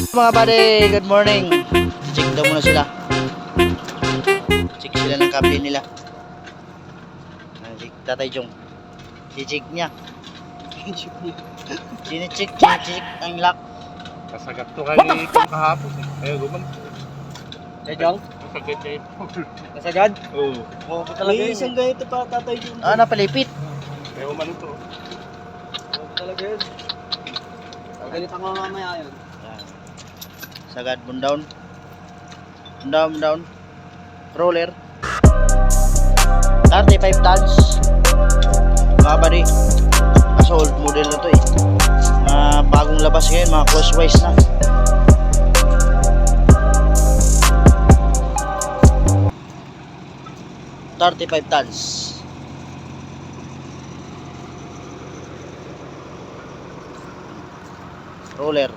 Mga buddy, good morning. Check daw muna sila. Check sila ng kable nila. Check Tatay Jong. Check niya. Chinecheck ang lock. Kasagat to kay kahapon eh. Ayaw guman. Kaya Jong? Kasagat kay Nasagad? Oo. Oo, talaga yun. Isang ganito pa Tatay Jong. Napalipit. Ayaw man ito. Oo, talaga yun. Ganito nga mamaya yun. Yan. Sagad, bundown. Bundown. Roller. 35 tons. Mga buddy. Mas old model na to eh. Bagong labas ngayon, mga crosswise na. $35 tons. Roller.